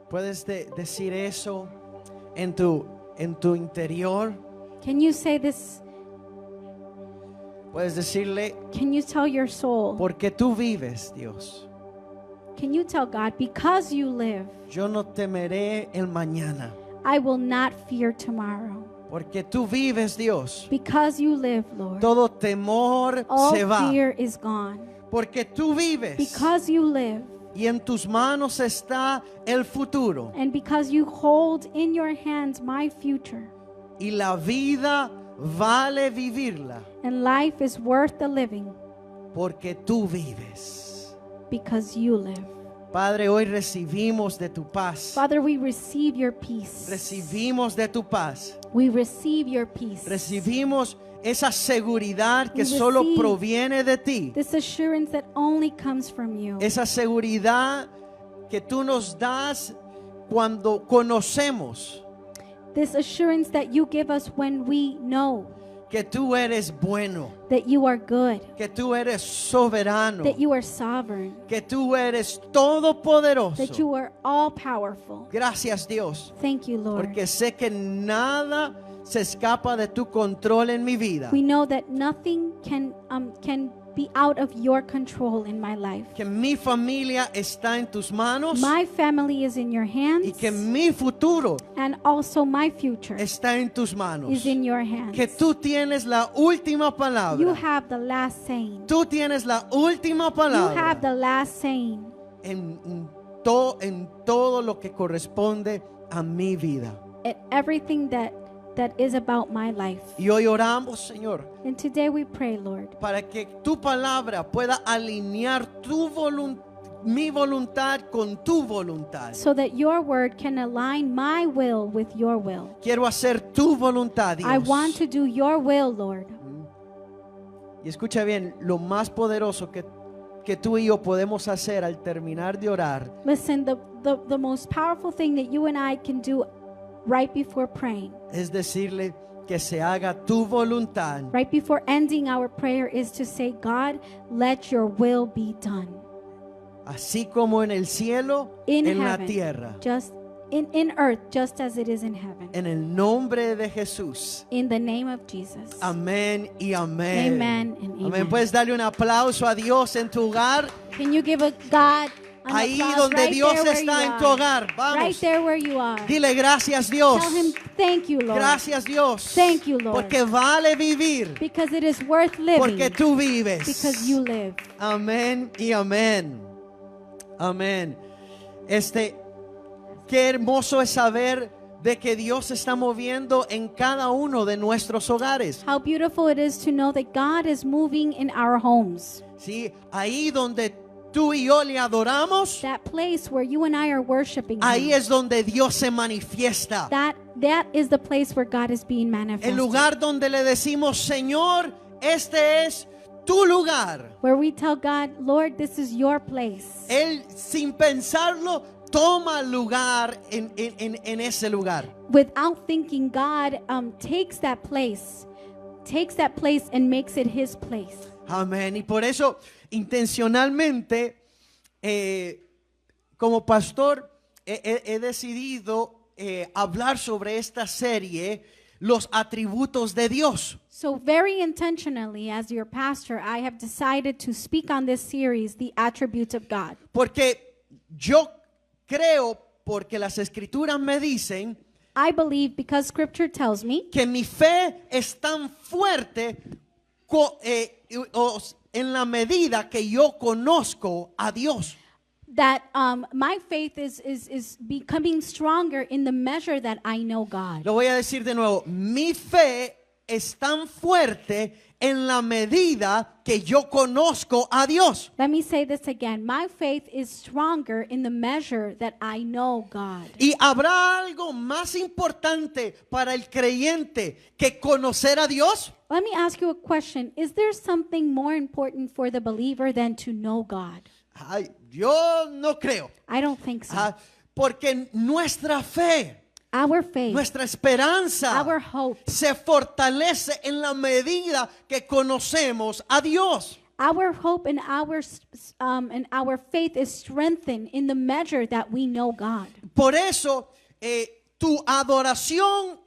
Puedes decir eso en tu interior. Can you say this? Puedes decirle, Can you tell your soul? porque tú vives, Dios, Can you tell God, because you live, yo no temeré el mañana. I will not fear tomorrow. Porque tú vives, Dios, Because you live, Lord, todo temor all se va. fear is gone. Porque tú vives Because you live, y en tus manos está el futuro. and because you hold in your hands my future, Y la vida vale vivirla and life is worth the living porque tú vives. because you live. Padre, hoy recibimos de tu paz. Father, we receive your peace. Recibimos de tu paz. We receive your peace. Recibimos esa seguridad que We solo receive proviene de ti. This assurance that only comes from you. Esa seguridad que tú nos das cuando conocemos This assurance that you give us when we know que tú eres bueno, that you are good, que tú eres soberano, that you are sovereign, que tú eres that todopoderoso. you are all powerful. Gracias, Dios, Thank you, Lord. porque sé que nada se escapa de tu control en mi vida. We know that nothing can be out of your control in my life. Que mi familia está en tus manos My family is in your y hands, que mi futuro and also my future está en tus manos. is in your hands. Que tú tienes la última You palabra. have the last saying. Tú tienes la última You have palabra the last saying en todo lo que corresponde a mi vida. at everything that is about my life. Y hoy oramos, Señor, And today we pray, Lord, para que tu palabra pueda alinear mi voluntad con tu voluntad. so that your word can align my will with your will. Quiero hacer tu voluntad, Dios. I want to do your will, Lord. Y escucha bien, lo más poderoso que tú y yo podemos hacer al terminar de orar Listen, the most powerful thing that you and I can do right before praying, es decirle que se haga tu voluntad right before ending our prayer, is to say, God, let your will be done así como en el cielo, in en la heaven, tierra. just in earth, just as it is in heaven. En el nombre de Jesús. In the name of Jesus. Amén y amén. Amen and amen. Amén. Puedes darle un aplauso a Dios en tu hogar. Can you give a God an Ahí applause donde right Dios there where está you en tu are? hogar. Right Vamos. there where you are. Dile gracias, Dios. Tell him, thank you, Lord. Gracias, Dios. Thank you, Lord. Porque vale vivir. Because it is worth living. Porque tú vives. Because you live. Amén y amén. Amén. Qué hermoso es saber de que Dios se está moviendo en cada uno de nuestros hogares. How beautiful it is to know that God is moving in our homes. Sí, ahí donde tú y yo le adoramos, That place where you and I are worshiping ahí him. es donde Dios se manifiesta. That is the place where God is being manifested. El lugar donde le decimos, Señor, este es tu lugar. Where we tell God, Lord, this is your place. Él, sin pensarlo, toma lugar en ese lugar. Without thinking, God takes that place and makes it his place. Amén. Y por eso, intencionalmente, como pastor, he decidido hablar sobre esta serie, los atributos de Dios. So very intentionally, as your pastor, I have decided to speak on this series, the attributes of God. Porque yo creo, porque las escrituras me dicen I believe, because scripture tells me, que mi fe es tan fuerte en la medida que yo conozco a Dios. that my faith is becoming stronger in the measure that I know God. Lo voy a decir de nuevo. Mi fe es tan fuerte en la medida que yo conozco a Dios. Let me say this again. My faith is stronger in the measure that I know God. Y habrá algo más importante para el creyente que conocer a Dios. Let me ask you a question. Is there something more important for the believer than to know God? Ay, yo no creo. I don't think so. Porque nuestra fe, Our faith, nuestra esperanza our hope, se fortalece en la medida que conocemos a Dios. Our hope and our faith is strengthened in the measure that we know God. Por eso, tu adoración,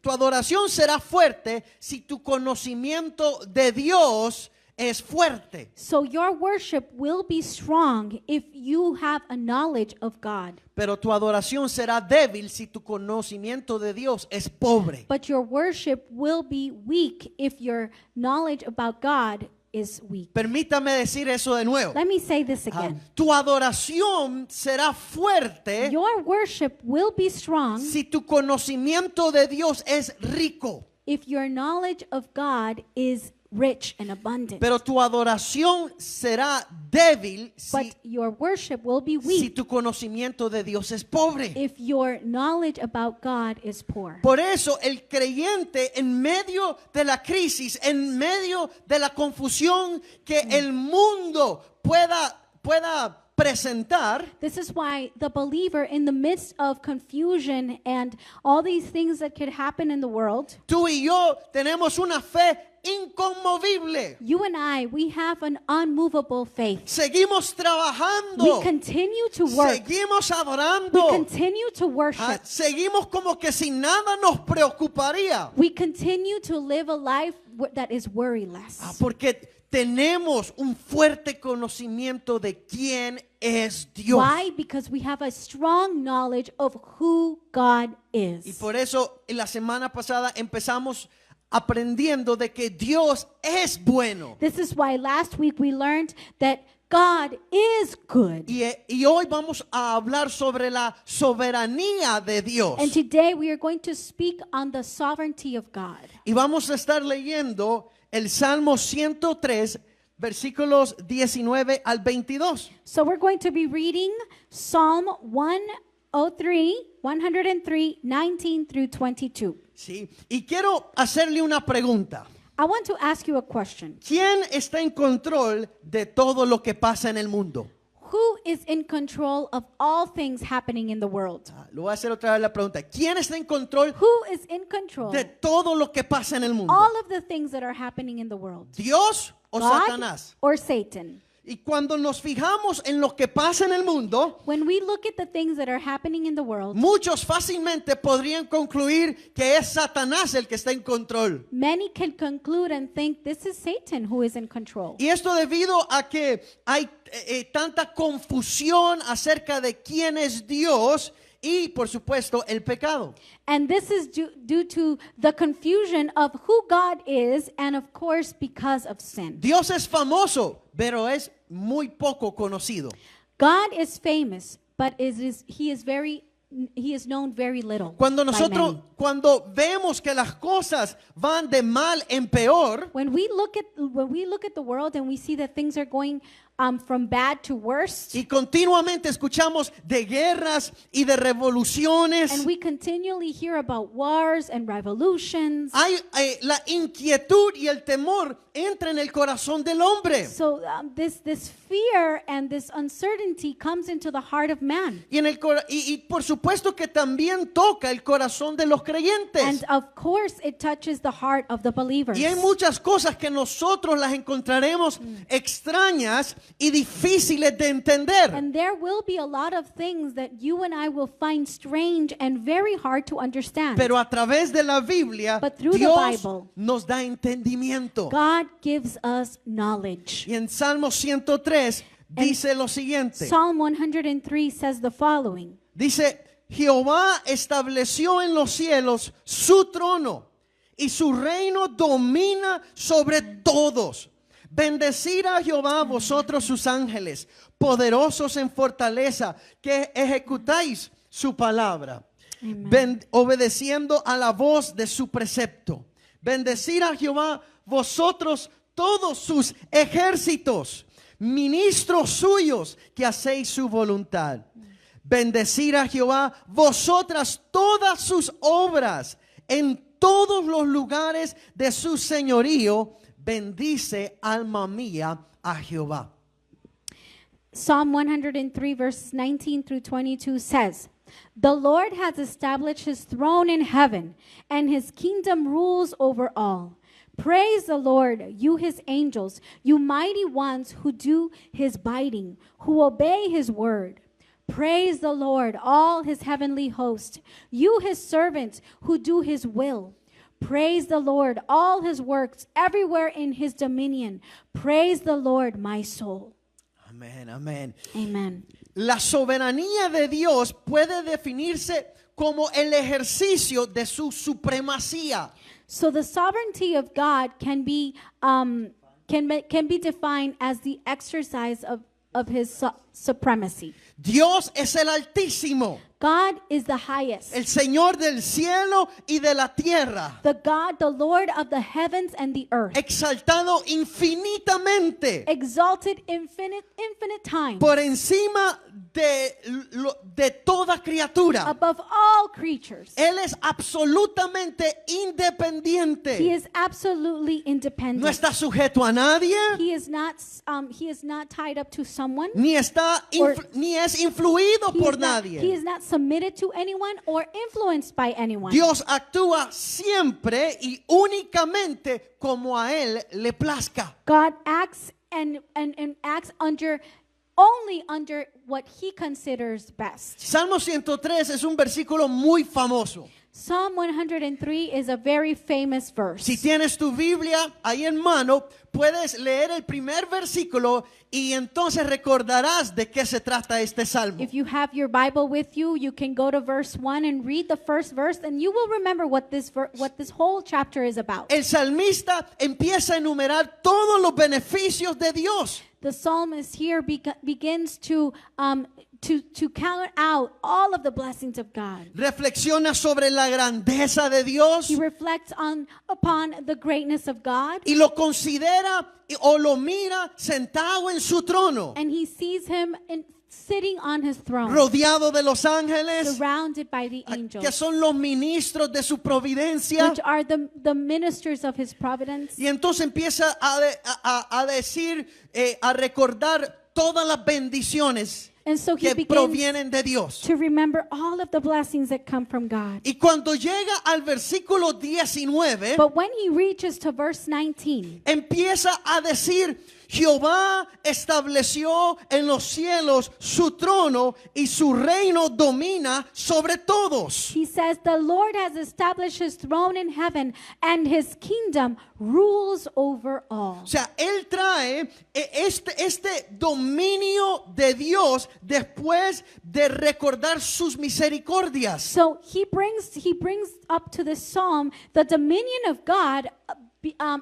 tu adoración será fuerte si tu conocimiento de Dios es fuerte. So your worship will be strong if you have a knowledge of God. Pero tu adoración será débil si tu conocimiento de Dios es pobre. But your worship will be weak if your knowledge about God is weak. Permítame decir eso de nuevo. Let me say this again. Tu adoración será fuerte Your worship will be strong si tu conocimiento de Dios es rico. if your knowledge of God is rich and abundant. Pero tu adoración será débil But your worship will be si weak tu conocimiento de Dios es pobre. if your knowledge about God is poor. Por eso el creyente en medio de la crisis, en medio de la confusión que el mundo pueda presentar, This is why the believer, in the midst of confusion and all these things that could happen in the world, tú y yo tenemos una fe inconmovible. you and I, we have an unmovable faith. Seguimos trabajando. We continue to work. Seguimos We adorando. continue to worship. Seguimos como que si nada nos preocuparía. We continue to live a life that is worryless. Porque tenemos un fuerte conocimiento de quién es Dios. Why? Because we have a strong knowledge of who God Y is. por eso en la semana pasada empezamos aprendiendo de que Dios es bueno. This is why last week we learned that God is good. Y hoy vamos a hablar sobre la soberanía de Dios. And today we are going to speak on the sovereignty of God. Y vamos a estar leyendo el Salmo 103, versículos 19 al 22. So we're going to be reading Psalm 103, 19 through 22. ¿Sí? Y quiero hacerle una pregunta. I want to ask you a question. ¿Quién está en control de todo lo que pasa en el mundo? Who is in control of all things happening in the world? Lo voy a hacer otra vez la pregunta. ¿Quién está en control Who is in control de todo lo que pasa en el mundo? all of the things that are happening in the world? ¿Dios o God Satanás? or Satan? Y cuando nos fijamos en lo que pasa en el mundo, When we look at the things that are happening in the world, muchos fácilmente podrían concluir que es Satanás el que está en control. many can conclude and think this is Satan who is in control. Y esto debido a que hay tanta confusión acerca de quién es Dios y, por supuesto, el pecado. And this is due to the confusion of who God is, and of course because of sin. Dios es famoso, pero es muy poco conocido. God is famous, but he is known very little. Cuando by nosotros, many. cuando vemos que las cosas van de mal en peor, When we look at the world and we see that things are going from bad to worse, y continuamente escuchamos de guerras y de revoluciones, and we continually hear about wars and revolutions, hay la inquietud y el temor entra en el corazón del hombre. so this fear and this uncertainty comes into the heart of man. Y por supuesto que también toca el corazón de los creyentes. And of course it touches the heart of the believers. Y hay muchas cosas que nosotros las encontraremos extrañas y difíciles de entender. And there will be a lot of things that you and I will find strange and very hard to understand. Pero a través de la Biblia, But through the Dios Bible, nos da entendimiento. God gives us knowledge. Y en Salmo 103 dice lo siguiente. Psalm 103 says the following. Dice, Jehová estableció en los cielos su trono y su reino domina sobre todos. Bendecid a Jehová vosotros sus ángeles, poderosos en fortaleza, que ejecutáis su palabra, obedeciendo a la voz de su precepto. Bendecid a Jehová vosotros todos sus ejércitos, ministros suyos que hacéis su voluntad. Bendecid a Jehová vosotras todas sus obras en todos los lugares de su señorío. Bendice, alma mía, a Jehová. Psalm 103 verses 19 through 22 says, The Lord has established his throne in heaven, and his kingdom rules over all. Praise the Lord, you his angels, you mighty ones who do his bidding, who obey his word. Praise the Lord, all his heavenly host, you his servants who do his will. Praise the Lord, all his works everywhere in his dominion. Praise the Lord, my soul. Amén, amén. Amen. La soberanía de Dios puede definirse como el ejercicio de su supremacía. So the sovereignty of God can be defined as the exercise of his supremacy. Dios es el Altísimo, God is the highest. el Señor del cielo y de la tierra, The God, the Lord of the heavens and the earth. exaltado infinitamente Exalted infinite time. por encima de toda criatura. Above all creatures. Él es absolutamente He independiente. is absolutely independent. No está sujeto a nadie, He is not tied up to someone. ni es influido por nadie. He is not submitted to anyone or influenced by anyone. Dios actúa siempre y únicamente como a él le plazca. God acts and acts only under what he considers best. Salmo 103 es un versículo muy famoso. Psalm 103 is a very famous verse. Si tienes tu Biblia ahí en mano, puedes leer el primer versículo y entonces recordarás de qué se trata este salmo. If you have your Bible with you, you can go to verse 1 and read the first verse, and you will remember what this whole chapter is about. El salmista empieza a enumerar todos los beneficios de Dios. The psalmist here begins to count out all of the blessings of God. Reflexiona sobre la grandeza de Dios He reflects upon the greatness of God, y lo considera o lo mira sentado en su trono, and he sees him sitting on his throne, rodeado de los ángeles, surrounded by the que angels, son los ministros de su providencia. which are the ministers of his providence. Y entonces empieza a decir, a recordar todas las bendiciones And so he que begins provienen de Dios. to remember all of the blessings that come from God. Y cuando llega al versículo 19, But when he reaches to verse 19, empieza a decir, Jehová estableció en los cielos su trono y su reino domina sobre todos. he says, the Lord has established his throne in heaven, and his kingdom rules over all. O sea, él trae este dominio de Dios después de recordar sus misericordias. So he brings up to the psalm the dominion of God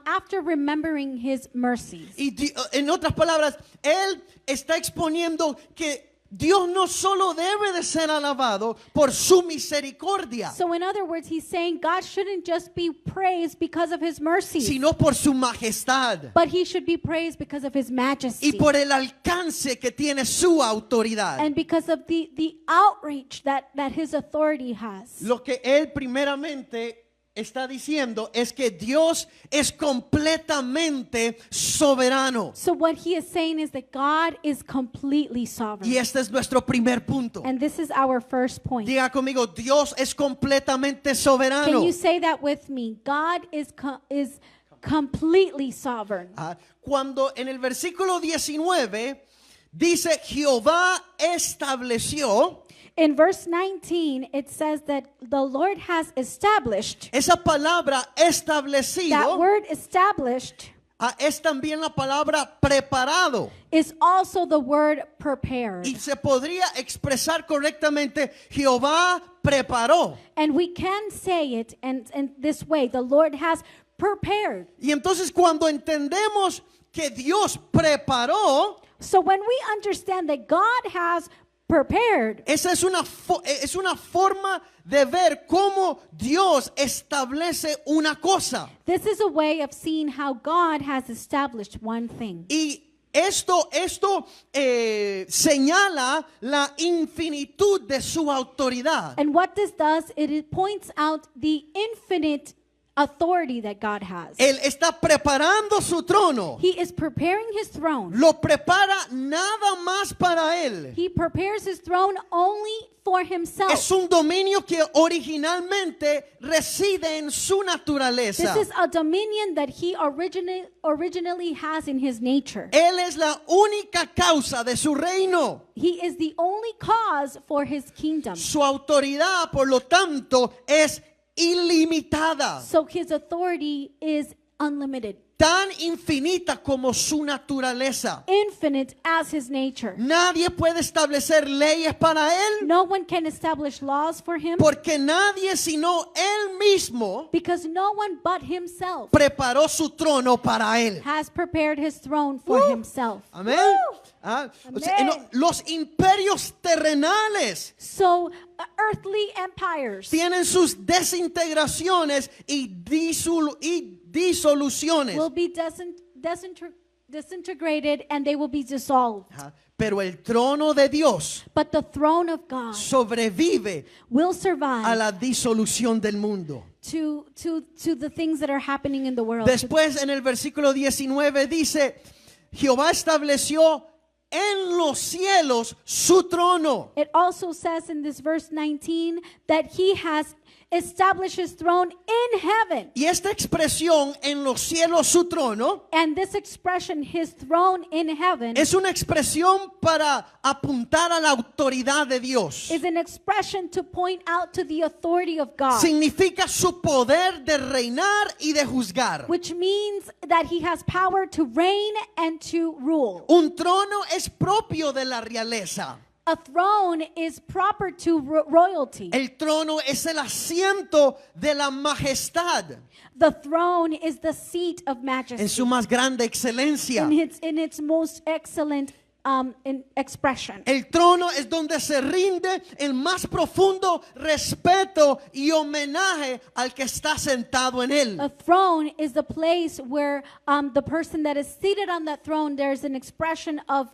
after remembering his mercies. Y en otras palabras, él está exponiendo que Dios no solo debe de ser alabado por su misericordia, So in other words, he's saying God shouldn't just be praised because of his mercies, sino por su majestad but he should be praised because of his y majesty por el alcance que tiene su autoridad. and because of the outreach that his authority has. Lo que él primeramente está diciendo es que Dios es completamente soberano. So what he is saying is that God is completely sovereign. Y este es nuestro primer punto. And this is our first point. Diga conmigo, Dios es completamente Can soberano. you say that with me? God is completely sovereign. Cuando en el versículo 19 dice Jehová estableció, In verse 19, it says that the Lord has established. esa palabra That establecido word established es también la palabra preparado. is also the word prepared. Y se podría expresar correctamente, Jehová preparó. And we can say it in this way. The Lord has prepared. Y entonces cuando entendemos que Dios preparó, So when we understand that God has prepared, esa es una forma de ver cómo Dios establece una cosa. this is a way of seeing how God has established one thing. Y esto señala la infinitud de su autoridad. And what this does, it points out the infinite authority that God has. Él está preparando su trono. He is preparing his throne. Lo prepara nada más para él. He prepares his throne only for himself. Es un dominio que originalmente reside en su naturaleza. This is a dominion that he originally has in his nature. Él es la única causa de su reino. He is the only cause for his kingdom. Su autoridad, por lo tanto, es ilimitada, So his authority is unlimited, tan infinita como su naturaleza. infinite as his nature. Nadie puede establecer leyes para él, No one can establish laws for him porque nadie sino él mismo because no one but himself preparó su trono para él. has prepared his throne for himself. Amén. Ah, o sea, Amén. los imperios terrenales So earthly empires tienen sus desintegraciones y disoluciones. will be disintegrated and they will be dissolved. Ajá. Pero el trono de Dios But the throne of God sobrevive will a survive la disolución del mundo. to the things that are happening in the world. Después en el versículo 19 dice, Jehová estableció en los cielos su trono. It also says in this verse 19 that he has established his throne in heaven. Y esta expresión en los cielos su trono And this expression, his throne in heaven, es una expresión para apuntar a la autoridad de Dios. is an expression to point out to the authority of God, Significa su poder de reinar y de juzgar. which means that he has power to reign and to rule. Un trono es propio de la realeza. A throne is proper to royalty. El trono es el asiento de la majestad The throne is the seat of majesty en su más grande excelencia. in its most excellent expression. El trono es donde se rinde el más profundo respeto y homenaje al que está sentado en él. A throne is the place where the person that is seated on that throne, there's an expression of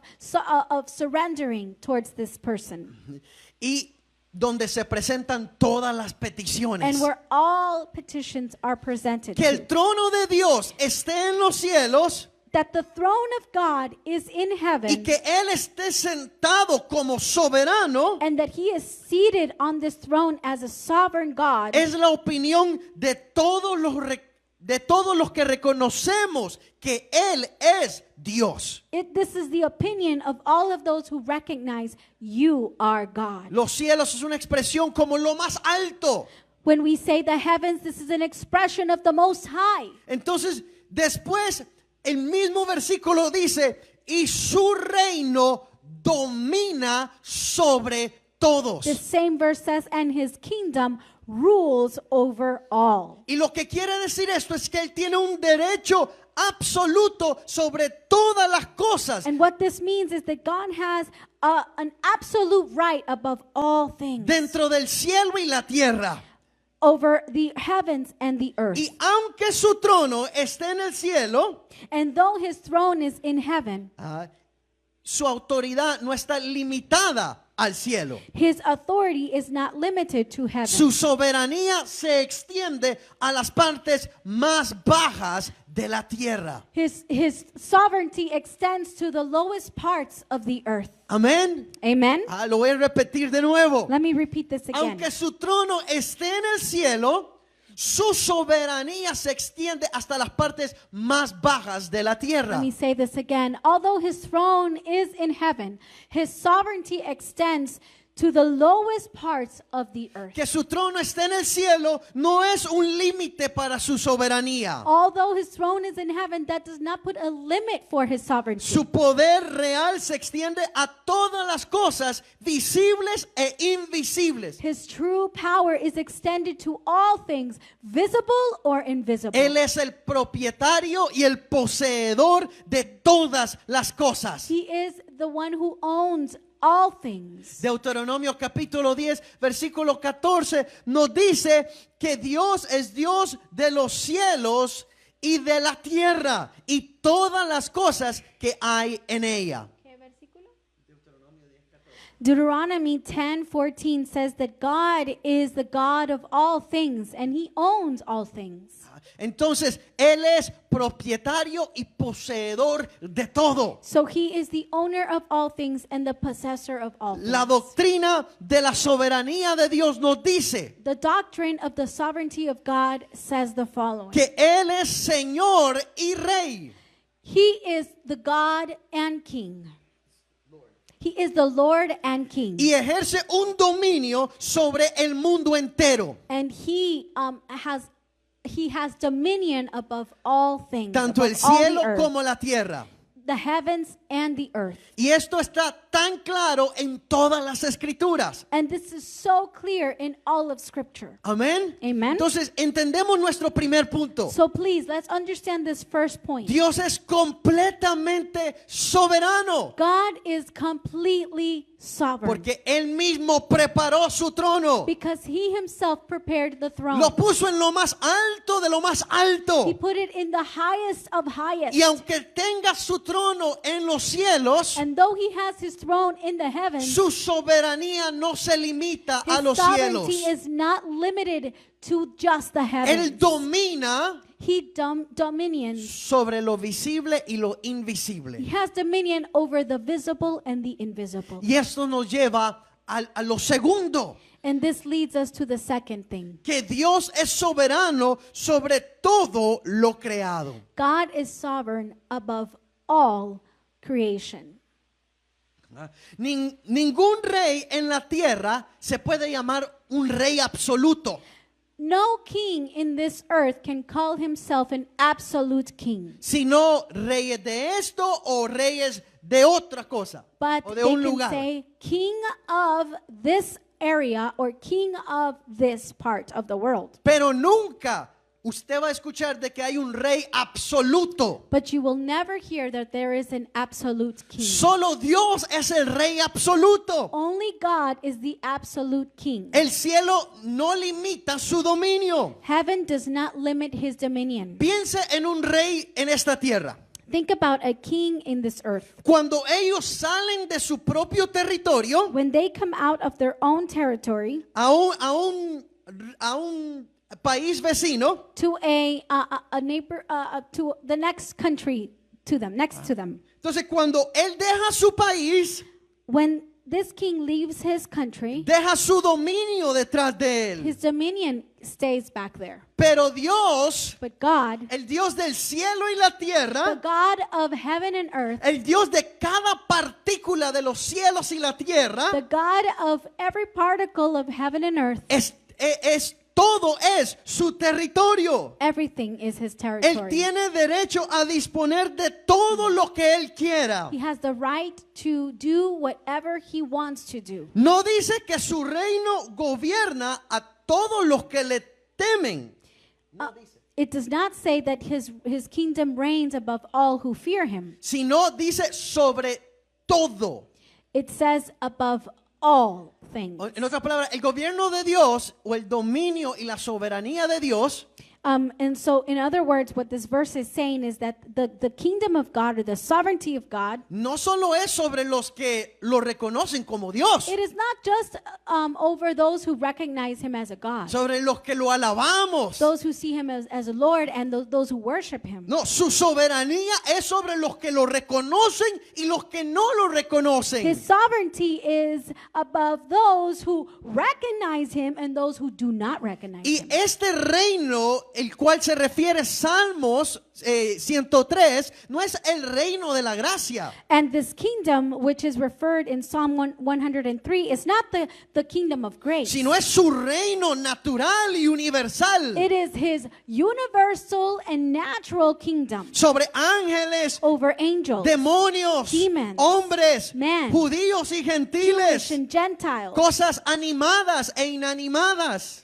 surrendering towards this person. Y donde se presentan todas las peticiones. And where all petitions are presented. Que el To. trono de Dios esté en los cielos That the throne of God is in y heaven que Él esté sentado como soberano and that he is seated on this throne as a sovereign God es la opinión de todos los que reconocemos que Él es Dios. This is the opinion of all of those who recognize you are God. Los cielos es una expresión como lo más alto. When we say the heavens, this is an expression of the Most High. Entonces, después, el mismo versículo dice, y su reino domina sobre todos. The same verse says, and his kingdom rules over all. Y lo que quiere decir esto es que Él tiene un derecho absoluto sobre todas las cosas. And what this means is that God has an absolute right above all things, Dentro del cielo y la tierra. over the heavens and the earth. Y aunque su trono esté en el cielo, And though his throne is in heaven, su autoridad no está limitada al cielo. his authority is not limited to heaven. Su soberanía se extiende a las partes más bajas de la tierra. His sovereignty extends to the lowest parts of the earth. Amén. Amen. Lo voy a repetir de nuevo. Let me repeat this again. Aunque su trono esté en el cielo, su soberanía se extiende hasta las partes más bajas de la Let tierra. me say this again. Although his throne is in heaven, his sovereignty extends to the lowest parts of the earth. Que su trono esté en el cielo no es un límite para su soberanía. Although his throne is in heaven, that does not put a limit for his sovereignty. Su poder real se extiende a todas las cosas visibles e invisibles. His true power is extended to all things, visible or invisible. Él es el propietario y el poseedor de todas las cosas. He is the one who owns all things. Deuteronomio capítulo 10, versículo 14 nos dice que Dios es Dios de los cielos y de la tierra y todas las cosas que hay en ella. Deuteronomy 10:14 says that God is the God of all things and he owns all things. Entonces, Él es propietario y poseedor de todo. So he is the owner of all things and the possessor of all things. La doctrina de la soberanía de Dios nos dice The doctrine of the sovereignty of God says the following. que Él es Señor y Rey. He is the God and King. He is the Lord and King. Y ejerce un dominio sobre el mundo entero. And he has dominion above all things. Tanto el above all the cielo earth, como la tierra. the heavens and the earth. Y esto está tan claro en todas las escrituras. And this is so clear in all of Scripture. Amén. Amen. Entonces entendemos nuestro primer punto. So please, let's understand this first point. Dios es completamente soberano. God is completely sovereign. Porque Él mismo preparó su trono. Because he himself prepared the throne. Lo puso en lo más alto de lo más He alto. put it in the highest of highest. Y aunque tenga su trono en los cielos, And though he has his throne in the heavens, su soberanía no se limita a his los cielos. sovereignty is not limited to just the Él heavens. domina He dominions. sobre lo visible y lo He invisible. has dominion over the visible and the invisible. Y esto nos lleva a lo segundo, And this leads us to the second thing. que Dios es soberano sobre todo lo creado. God is sovereign above all creation. Ningún rey en la tierra se puede llamar un rey absoluto. No king in this earth can call himself an absolute king, Sino reyes de esto o reyes de otra cosa but o they de un can lugar. say king of this area or king of this part of the world. Pero nunca usted va a escuchar de que hay un rey absoluto. But you will never hear that there is an absolute king. Solo Dios es el rey absoluto. Only God is the absolute king. El cielo no limita su dominio. Heaven does not limit his dominion. Piense en un rey en esta tierra. Think about a king in this earth. Cuando ellos salen de su propio territorio When they come out of their own territory a un país vecino, to a neighbor, to the next country to them, next to them. entonces cuando él deja su país, When this king leaves his country, deja su dominio detrás de él. his dominion stays back there. Pero Dios, But God, el Dios del cielo y la the tierra, God of heaven and earth, el Dios de cada partícula de los cielos y la tierra, the God of every particle of heaven and earth, todo es su territorio. everything is his Él territory. tiene derecho a disponer de todo lo que él quiera. He has the right to do whatever he wants to do. No dice que su reino gobierna a todos los que le temen. It does not say that his kingdom reigns above all who fear him. Sino dice sobre todo. It says above all things. En otras palabras, el gobierno de Dios o el dominio y la soberanía de Dios And so, in other words, what this verse is saying is that the kingdom of God or the sovereignty of God, no solo es sobre los que lo reconocen como Dios, it is not just over those who recognize him as a God, sobre los que lo alabamos. those who see him as a Lord, and those who worship him. No, su soberanía es sobre los que lo reconocen y los que no lo reconocen. His sovereignty is above those who recognize him and those who do not recognize Y him. este reino, el cual se refiere Salmos 103, no es el reino de la gracia. And this kingdom, which is referred in Psalm 103, is not the kingdom of grace. Sino es su reino natural y universal. It is his universal and natural kingdom Sobre ángeles, over angels, demonios, demons, hombres, men, judíos y Jewish gentiles, and Gentiles, cosas animadas e inanimadas.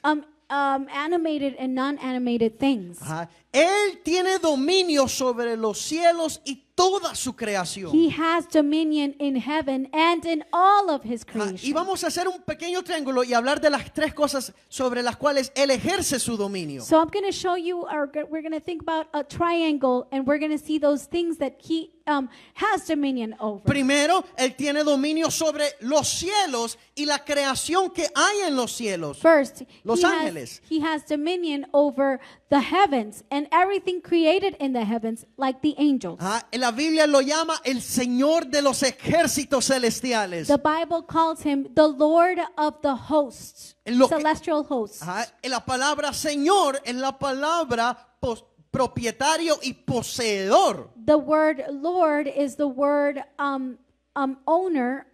animated and non-animated things. Ajá. Él tiene dominio sobre los cielos y toda su creación. He has dominion in heaven and in all of his Y creation. vamos a hacer un pequeño triángulo y hablar de las tres cosas sobre las cuales Él ejerce su dominio. So I'm going to show you, we're going to think about a triangle, and we're going to see those things that he has dominion over. Primero, Él tiene dominio sobre los cielos y la creación que hay en los cielos. First, Los ángeles. he has dominion over the heavens and everything created in the heavens, like the angels. La Biblia lo llama el Señor de los ejércitos celestiales. The Bible calls him the Lord of the hosts, Lo que- celestial hosts. La palabra Señor es la palabra propietario y poseedor. The word Lord is the word owner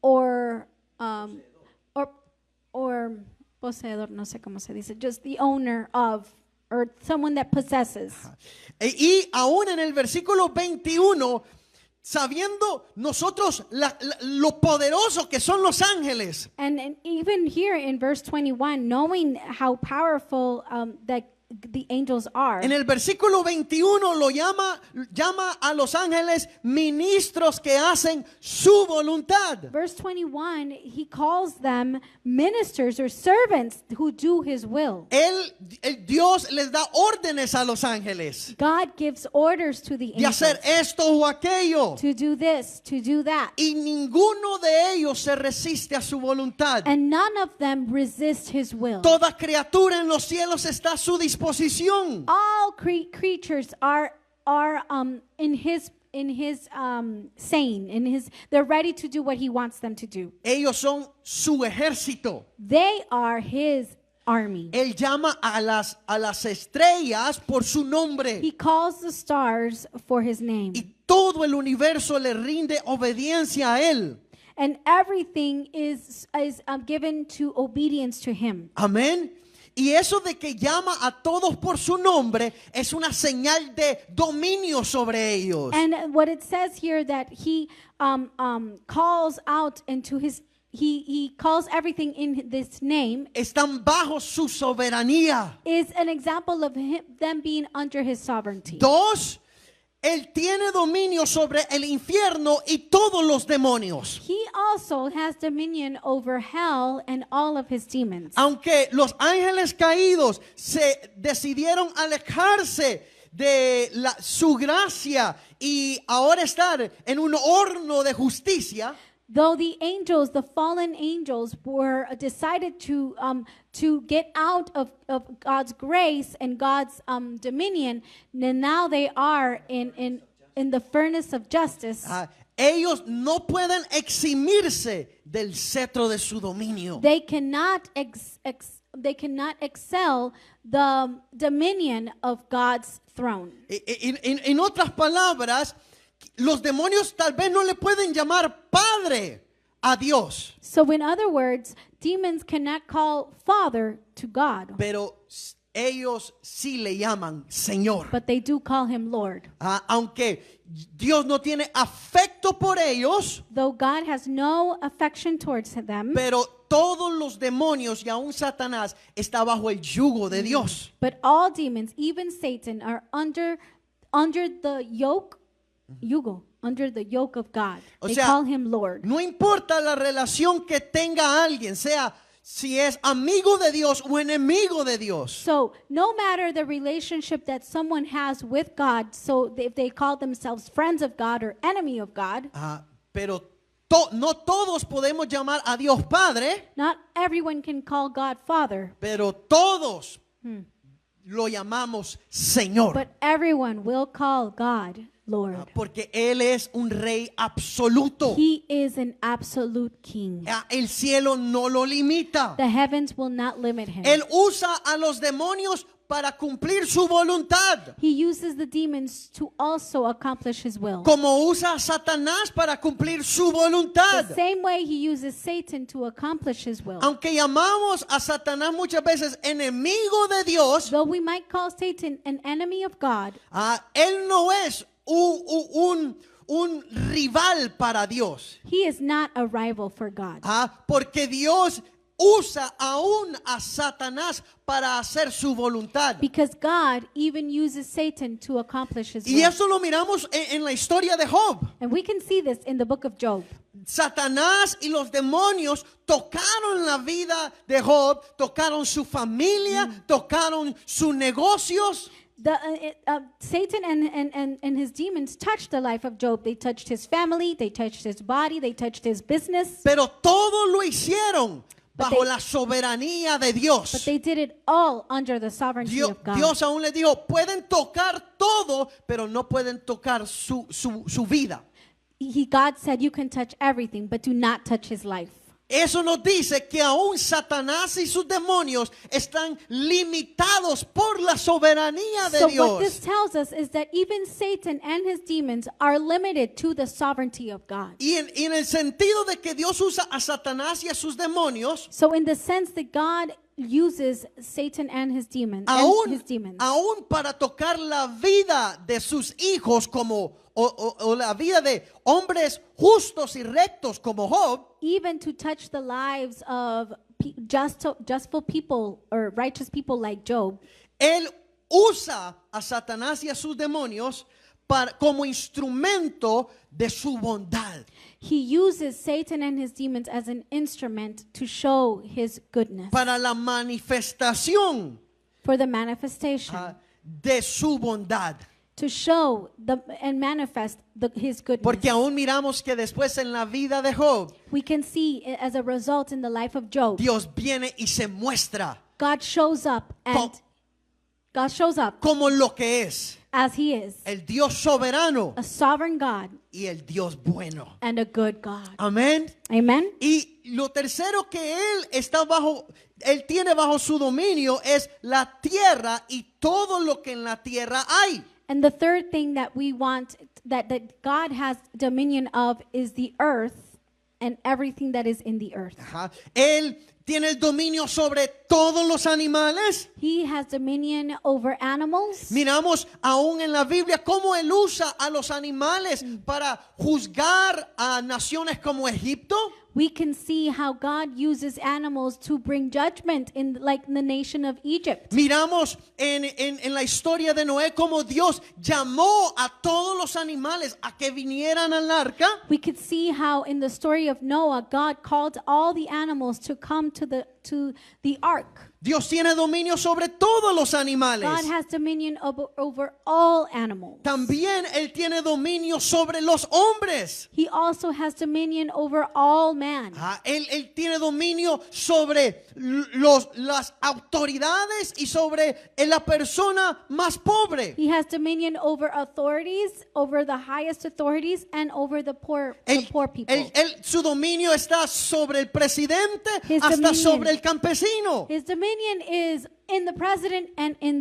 or poseedor, no sé cómo se dice, just the owner of, or someone that possesses. Y aún en el versículo 21, sabiendo nosotros lo poderoso que son los ángeles, And even here in verse 21, knowing how powerful that the angels are. en el versículo 21 lo llama a los ángeles ministros que hacen su voluntad. Verse 21, he calls them ministers or servants who do his will. El Dios les da órdenes a los ángeles God gives orders to the de hacer angels esto o aquello. to do this, to do that. Y ninguno de ellos se resiste a su voluntad. And none of them resist his will. Toda criatura en los cielos está a su disposición. All creatures are in his saying, they're ready to do what he wants them to do. Ellos son su ejército. They are his army. Él llama a las estrellas por su nombre. He calls the stars for his name. Y todo el universo le rinde obediencia a él. And everything is given to obedience to him. Amén. Y eso de que llama a todos por su nombre es una señal de dominio sobre ellos. And what it says here, that he calls out into his, he calls everything in this name, Están bajo su soberanía. is an example of them being under his sovereignty. Dos, Él tiene dominio sobre el infierno y todos los demonios. He also has dominion over hell and all of his demons. Aunque los ángeles caídos se decidieron alejarse de su gracia y ahora estar en un horno de justicia, Though the angels, the fallen angels, were decided to get out of God's grace and God's dominion, and now they are in the furnace of justice. ellos no pueden eximirse del cetro de su dominio. They cannot excel the dominion of God's throne. En otras palabras, los demonios tal vez no le pueden llamar padre a Dios, So in other words, demons cannot call Father to God, pero ellos sí le llaman Señor. but they do call him Lord. Aunque Dios no tiene afecto por ellos, Though God has no affection towards them, pero todos los demonios y aún Satanás está bajo el yugo de Dios. but all demons, even Satan, are under the under the yoke of God. O They sea, call him Lord. No importa la relación que tenga alguien, sea si es amigo de Dios o enemigo de Dios. So no matter the relationship that someone has with God, so if they call themselves friends of God or enemy of God, Pero no todos podemos llamar a Dios Padre, not everyone can call God Father, pero todos lo llamamos Señor. but everyone will call God Lord. Porque Él es un rey absoluto. He is an absolute king. El cielo no lo limita. The heavens will not limit him. Él usa a los demonios para cumplir su voluntad, He uses the demons to also accomplish his will. como usa a Satanás para cumplir su The voluntad. same way he uses Satan to accomplish his will. Aunque llamamos a Satanás muchas veces enemigo de Dios, Though we might call Satan an enemy of God, él no es un rival para Dios. he is not a rival for God. Porque Dios usa aún a Satanás para hacer su voluntad. Because God even uses Satan to accomplish his Y will. eso lo miramos en la historia de Job. And we can see this in the book of Job. Satanás y los demonios tocaron la vida de Job, tocaron su familia, tocaron sus negocios. Satan and his demons touched the life of Job. They touched his family, they touched his body, they touched his business. Pero todo lo hicieron But bajo they- la soberanía de But Dios. they did it all under the sovereignty of God. Dios aún le dijo, pueden tocar todo, pero no pueden tocar su vida. God said you can touch everything, but do not touch his life. Eso nos dice que aún Satanás y sus demonios están limitados por la soberanía de So what this Dios. tells us is that even Satan and his demons are limited to the sovereignty of God. Y en el sentido de que Dios usa a Satanás y a sus demonios, So in the sense that God uses Satan and his demons, aún para tocar la vida de sus hijos o la vida de hombres justos y rectos como Job, even to touch the lives of justful people or righteous people like Job, Él usa a Satanás y a sus demonios como instrumento de su bondad. he uses Satan and his demons as an instrument to show his goodness, Para la manifestación for the manifestation, de su bondad. to show and manifest his goodness. Porque aún miramos que después en la vida de Job, We can see as a result in the life of Job, Dios viene y se muestra God shows up como lo que es, as he is, el Dios soberano a sovereign God y el Dios bueno. and a good God. Amén. Amen. Y lo tercero que él tiene bajo su dominio es la tierra y todo lo que en la tierra hay. And the third thing that we want that God has dominion of is the earth and everything that is in the earth. Ajá. Él tiene el dominio sobre todos los animales. He has dominion over animals. Miramos aún en la Biblia cómo él usa a los animales para juzgar a naciones como Egipto. We can see how God uses animals to bring judgment in the nation of Egypt. Miramos en la historia de Noé cómo Dios llamó a todos los animales a que vinieran al arca. We could see how in the story of Noah, God called all the animals to come to the ark. Dios tiene dominio sobre todos los animales. God has dominion over all animals. También Él tiene dominio sobre los hombres. He also has dominion over all man. Él tiene dominio sobre las autoridades y sobre la persona más pobre. He has dominion over authorities, over the highest authorities, and over the poor people. Su dominio está sobre el presidente His hasta dominion. sobre el campesino. His dominion is in the president and in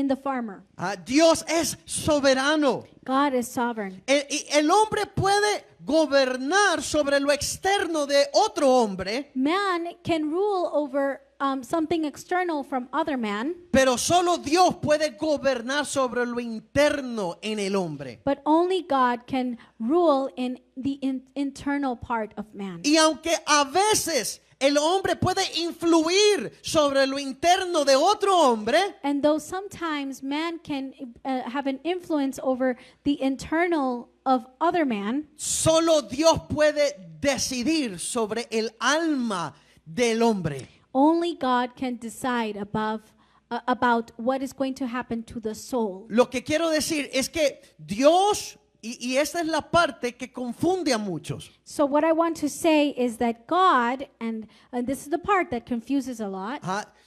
the farmer. Dios es soberano. God is sovereign. El hombre puede gobernar sobre lo externo de otro hombre, Man can rule over something external from other man, pero solo Dios puede gobernar sobre lo interno en el hombre. but only God can rule in the internal part of man. Y aunque a veces el hombre puede influir sobre lo interno de otro hombre, And though sometimes man can have an influence over the internal of other man, solo Dios puede decidir sobre el alma del hombre. only God can decide about what is going to happen to the soul. Lo que quiero decir es que Dios, y esta es la parte que confunde a muchos. So what I want to say is that God, and this is the part that confuses a lot,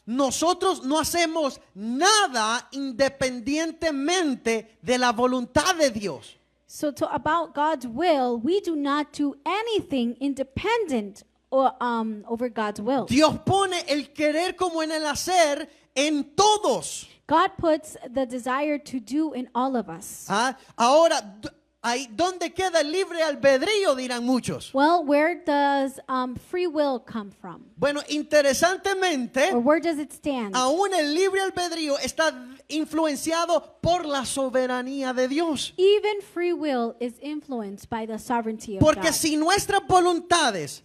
Nosotros no hacemos nada independientemente de la voluntad de Dios. so about God's will, we do not do anything independent over God's will. Dios pone el querer como en el hacer en todos. God puts the desire to do in all of us. Ahora, ahí donde queda el libre albedrío, dirán muchos. Well, where does free will come from? Bueno, interesantemente, Or where does it stand? aún el libre albedrío está influenciado por la soberanía de Dios. Even free will is influenced by the sovereignty of Porque God. si nuestras voluntades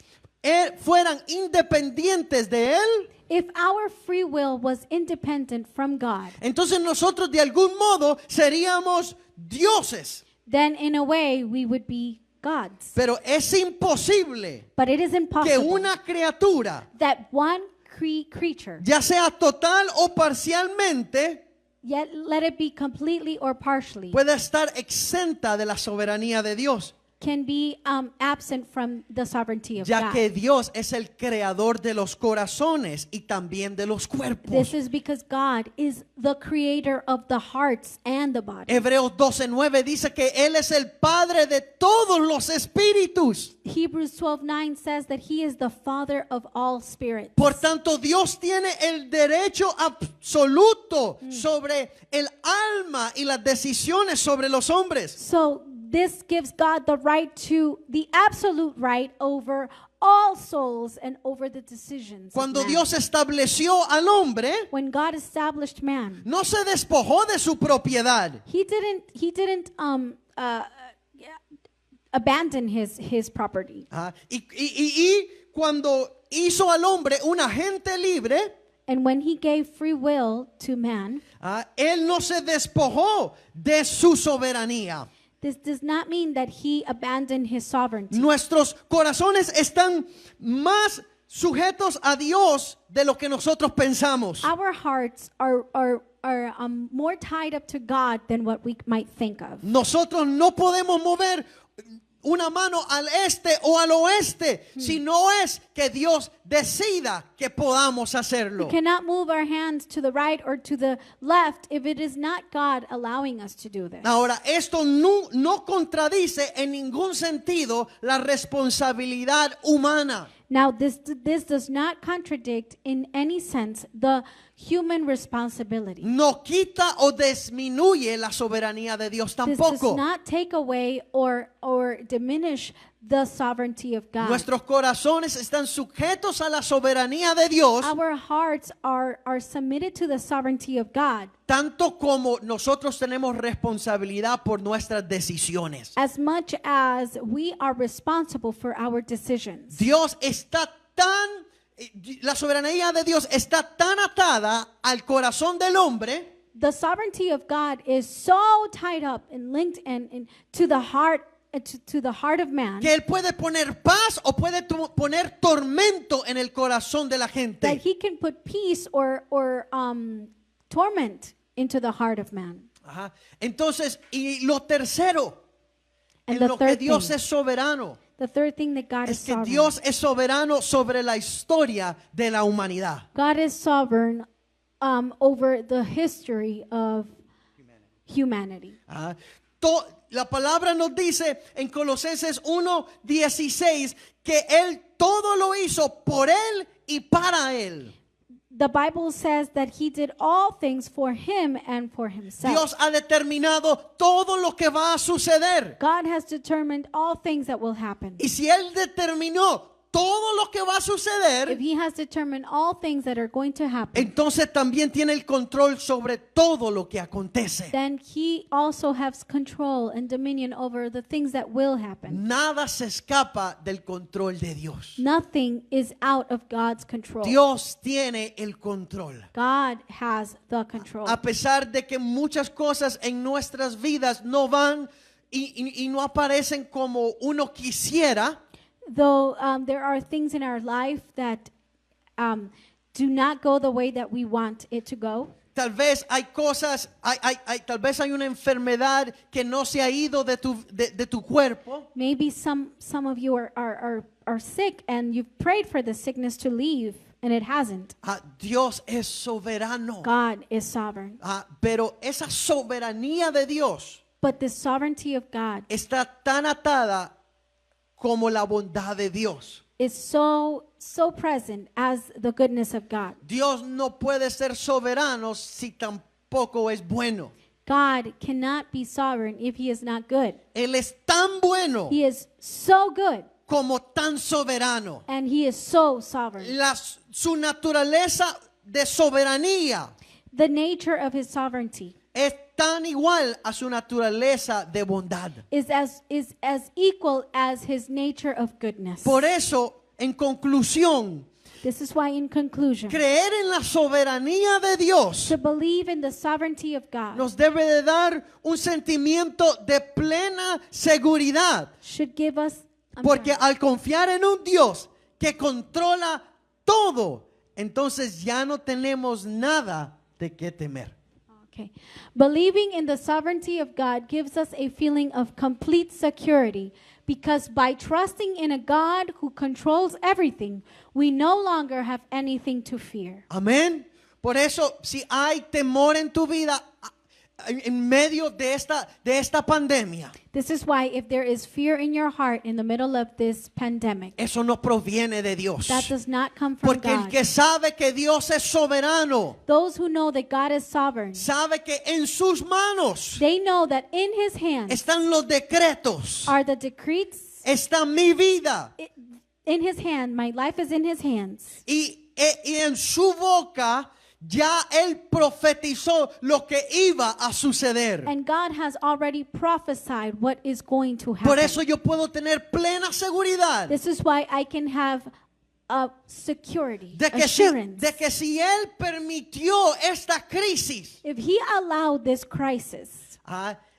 fueran independientes de Él, if our free will was independent from God, entonces nosotros de algún modo seríamos dioses. then in a way we would be gods. Pero es imposible But it is que impossible una criatura, that one creature, ya sea total o parcialmente, yet let it be completely or partially, pueda estar exenta de la soberanía de Dios, can be absent from the sovereignty of ya God. que Dios es el creador de los corazones y también de los cuerpos. This is because God is the creator of the hearts and the body. Hebreos 12:9 dice que Él es el Padre de todos los espíritus. Hebrews 12:9 says that he is the father of all spirits. Por tanto, Dios tiene el derecho absoluto sobre el alma y las decisiones sobre los hombres. So this gives God the absolute right over all souls and over the decisions. Cuando of man. Dios estableció al hombre, When God established man, no se despojó de su propiedad. he didn't abandon his property. Y cuando hizo al hombre un agente libre, And when he gave free will to man, Él no se despojó de su soberanía. this does not mean that he abandoned his sovereignty. Nuestros corazones están más sujetos a Dios de lo que nosotros pensamos. Our hearts are more tied up to God than what we might think of. Nosotros no podemos mover una mano al este o al oeste si no es que Dios decida que podamos hacerlo. We cannot move our hands to the right or to the left if it is not God allowing us to do this. Ahora, esto no contradice en ningún sentido la responsabilidad humana. Now, this does not contradict in any sense the human responsibility. No quita o disminuye la soberanía de Dios This does tampoco. not take away or diminish the sovereignty of God. Nuestros corazones están sujetos a la soberanía de Dios, Our hearts are submitted to the sovereignty of God tanto como nosotros tenemos responsabilidad por nuestras decisiones. as much as we are responsible for our decisions. Dios está la soberanía de Dios está tan atada al corazón del hombre The sovereignty of God is so tied up and linked and to the heart to the heart of man que Él puede poner paz o puede poner tormento en el corazón de la that gente. he can put peace or torment into the heart of man. Ajá. Entonces, y lo tercero, And en the lo que third Dios thing, es soberano, the third thing that God is es que sovereign. Dios es soberano sobre la historia de la humanidad. God is sovereign over the history of humanity. Ah, la palabra nos dice en Colosenses 1:16 que Él todo lo hizo por Él y para Él. The Bible says that he did all things for him and for himself. Dios ha determinado todo lo que va a suceder. God has determined all things that will happen. Y si Él determinó todo lo que va a If suceder, he has determined all things that are going to happen, entonces también tiene el control sobre todo lo que acontece. then he also has control and dominion over the things that will happen. Nada se escapa del control de Dios. Nothing is out of God's control. Dios tiene el control. God has the control. A pesar de que muchas cosas en nuestras vidas no van y no aparecen como uno quisiera, Though there are things in our life that do not go the way that we want it to go. tal vez hay cosas, tal vez hay una enfermedad que no se ha ido de tu cuerpo. Maybe some of you are sick and you've prayed for the sickness to leave and it hasn't. Dios es soberano. God is sovereign. Pero esa soberanía de Dios But the sovereignty of God está tan atada como la bondad de Dios. is so present as the goodness of God. Dios no puede ser soberano si tampoco es bueno. God cannot be sovereign if he is not good. Él es tan bueno He is so good como tan soberano. and he is so sovereign. Su naturaleza de soberanía The nature of his sovereignty es tan igual a su naturaleza de bondad. is as equal as his nature of goodness. Por eso en conclusión, This is why, in conclusion, creer en la soberanía de Dios to believe in the sovereignty of God nos debe de dar un sentimiento de plena seguridad. should give us, Porque al confiar en un Dios que controla todo, entonces ya no tenemos nada de qué temer. Okay. Believing in the sovereignty of God gives us a feeling of complete security because by trusting in a God who controls everything, we no longer have anything to fear. Amén. Por eso, si hay temor en tu vida en medio de esta pandemia, This is why if there is fear in your heart in the middle of this pandemic, eso no proviene de Dios. that does not come from Porque el God. que sabe que Dios es soberano, Those who know that God is sovereign, sabe que en sus manos they know that in his hands están los decretos, are the decrees. está mi vida In his hand, my life is in his hands. y en su boca ya él profetizó lo que iba a suceder. And God has already prophesied what is going to happen. Por eso yo puedo tener plena seguridad This is why I can have a security, de assurance. que si él permitió esta crisis, If he allowed this crisis,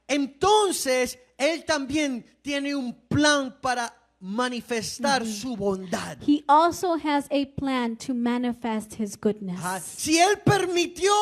entonces él también tiene un plan para manifestar su bondad. he also has a plan to manifest his goodness. Si él permitió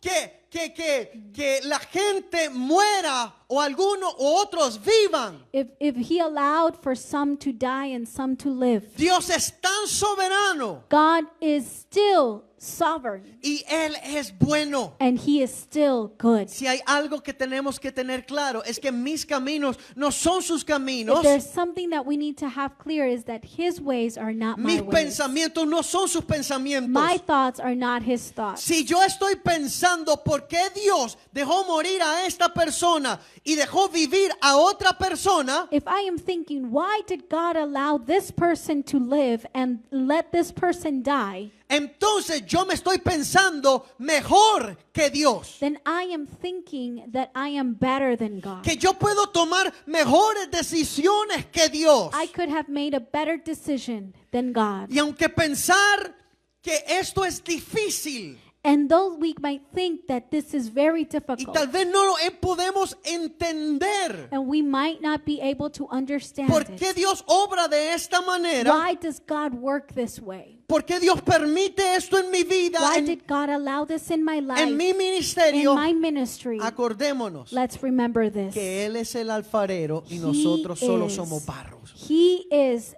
que la gente muera o algunos o otros vivan, If he allowed for some to die and some to live, Dios es tan soberano God is still sovereign y él es bueno. and he is still good. Si hay algo que tenemos que tener claro es que mis caminos no son sus caminos, If there's something that we need to have clear is that his ways are not my mis ways. pensamientos no son sus pensamientos. My thoughts are not his thoughts. Si yo estoy pensando por qué Dios dejó morir a esta persona y dejó vivir a otra persona, If I am thinking, why did God allow this person to live and let this person die? entonces yo me estoy pensando mejor que Dios. Then I am thinking that I am better than God. Que yo puedo tomar mejores decisiones que Dios. I could have made a better decision than God. Y aunque pensar que esto es difícil And though we might think that this is very y difficult, tal vez no lo podemos entender and we might not be able to understand por qué it, Dios obra de esta manera, why does God work this way? por qué Dios permite esto en mi vida, Why en did God allow this in my life, mi in ministerio. my ministry? Acordémonos Let's remember this. que Él es el alfarero y He nosotros solo is- somos barros. He is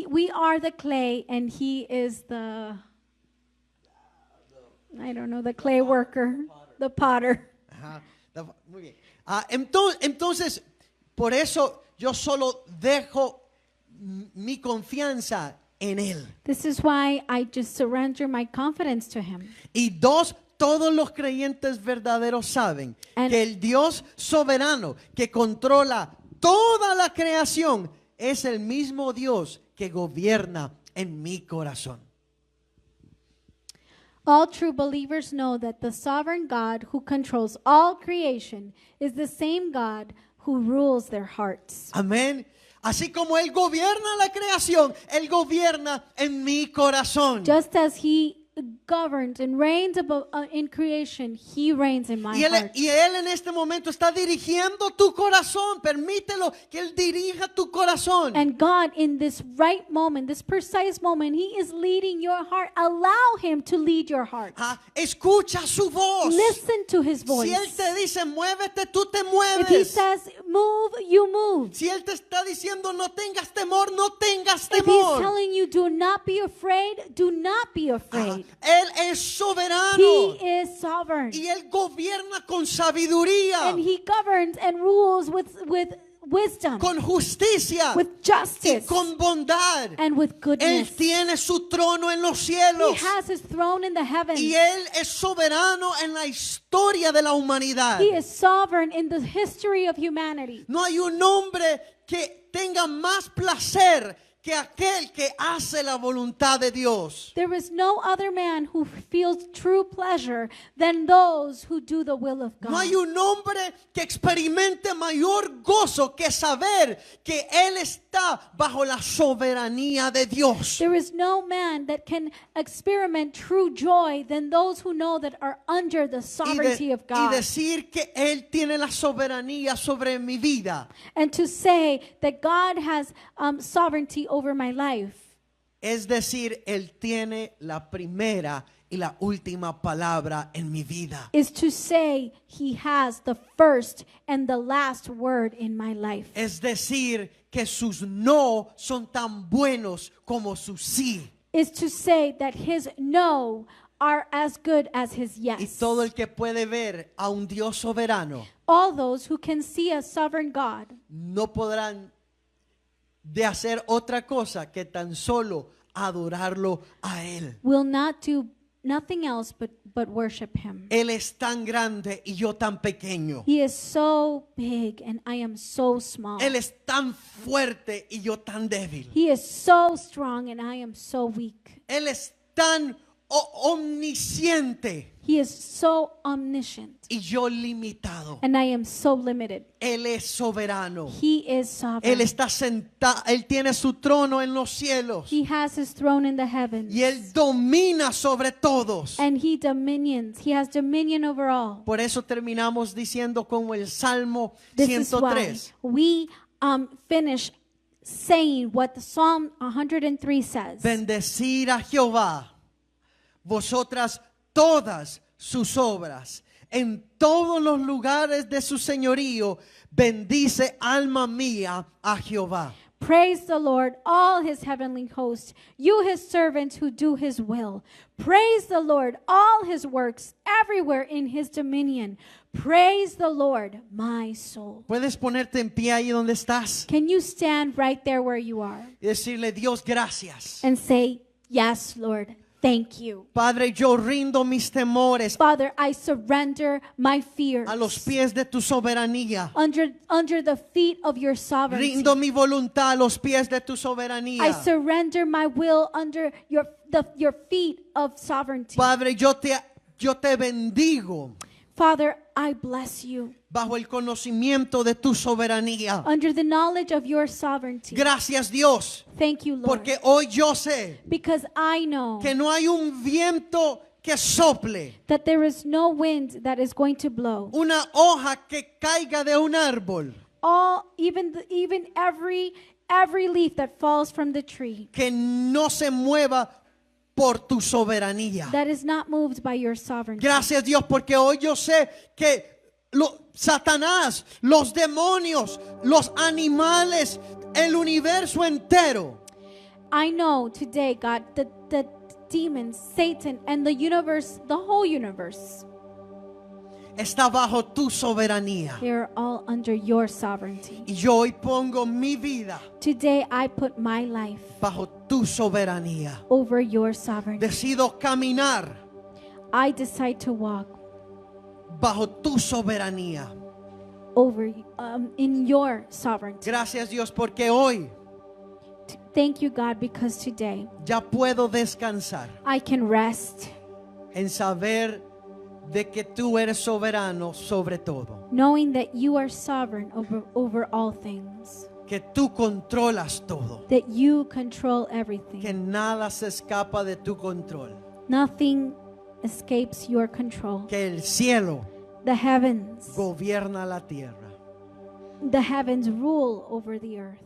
we are the clay and he is the, I don't know, the clay worker, the potter. Ajá. Muy bien. Entonces, por eso yo solo dejo mi confianza en Él. This is why I just surrender my confidence to him. Y dos, todos los creyentes verdaderos saben And- que el Dios soberano que controla toda la creación es el mismo Dios que gobierna en mi corazón. All true believers know that the sovereign God who controls all creation is the same God who rules their hearts. Amén. Así como Él gobierna la creación, Él gobierna en mi corazón. Just as he governs and reigns above, in creation, he reigns in my heart. Y Él en este momento está dirigiendo tu corazón. Permítelo que Él dirija tu corazón. And God, in this right moment, this precise moment, he is leading your heart. Allow him to lead your heart. Escucha su voz. Listen to his voice. Si Él te dice muévete, tú te If he mueves. says move, you move. Si Él te está diciendo no tengas temor, no tengas If he's temor. telling you do not be afraid, do not be afraid. Él es soberano. He is sovereign. Y Él gobierna con sabiduría, And he governs and rules with wisdom, con justicia with y justice, con bondad. and with Él goodness. tiene su trono en los He cielos. has his throne in the heavens. Y Él es soberano en la historia de la humanidad. He is sovereign in the history of humanity. No hay un hombre que tenga más placer que aquel que hace la voluntad de Dios. There is no other man who feels true pleasure than those who do the will of No God. hay un hombre que experimente mayor gozo que saber que él está bajo la soberanía de Dios. There is no man that can experiment true joy than those who know that are under the sovereignty of Y God. decir que él tiene la soberanía sobre mi vida And to say that God has sovereignty over my life es decir, él tiene la primera y la última palabra en mi vida. is to say he has the first and the last word in my life. Es decir, que sus no son tan buenos como sus sí. Is to say that his no are as good as his Y yes. todo el que puede ver a un Dios soberano All those who can see a sovereign God no podrán de hacer otra cosa que tan solo adorarlo a Él. will not do nothing else but worship him. Él es tan grande y yo tan pequeño. He is so big and I am so small. Él es tan fuerte y yo tan débil. He is so strong and I am so weak. Él es tan omnisciente He is so omniscient y yo limitado. and I am so limited. Él es soberano. He is sovereign. Él está sentado, Él tiene su trono en los cielos He has his throne in the heavens. y Él domina sobre todos. And he dominions. He has dominion over all. Por eso terminamos diciendo como el Salmo This is why 103. we finish saying what the Psalm 103 says. Bendecir a Jehová, vosotras todas sus obras, en todos los lugares de su señorío, bendice alma mía a Jehová. Praise the Lord, all his heavenly hosts, you his servants who do his will. Praise the Lord, all his works, everywhere in his dominion. Praise the Lord, my soul. ¿Puedes ponerte en pie ahí donde estás Can you stand right there where you are y decirle, Dios, gracias? and say, yes, Lord, thank you. Padre, yo rindo mis temores Father, I surrender my fears a los pies de tu soberanía. under the feet of your sovereignty. Rindo mi voluntad a los pies de tu I soberanía. surrender my will under your feet of sovereignty. Padre, yo te bendigo Father, I bless you bajo el conocimiento de tu soberanía. under the knowledge of your sovereignty. Gracias, Dios, Thank you, Lord, porque hoy yo sé because I know que no hay un viento que sople, that there is no wind that is going to blow. una hoja que caiga de un árbol, Even every leaf that falls from the tree que no se mueva por tu soberanía. that is not moved by your sovereignty. Gracias, Dios, porque hoy yo sé que Satanás, los demonios, los animales, el universo entero I know today, God, that the demons, Satan, and the universe, the whole universe, está bajo tu soberanía. they are all under your sovereignty. Y yo hoy pongo mi vida Today, I put my life bajo tu soberanía. over your sovereignty. Decido caminar I decide to walk bajo tu soberanía. over in your sovereignty. Gracias, Dios, porque hoy Thank you, God, because today ya puedo descansar I can rest en saber de que tú eres soberano sobre todo, knowing that you are sovereign over all things, que tú controlas todo, that you control que everything. nada se escapa de tu control, Nothing escapes your control. que el cielo The heavens gobierna la tierra. rule over the earth.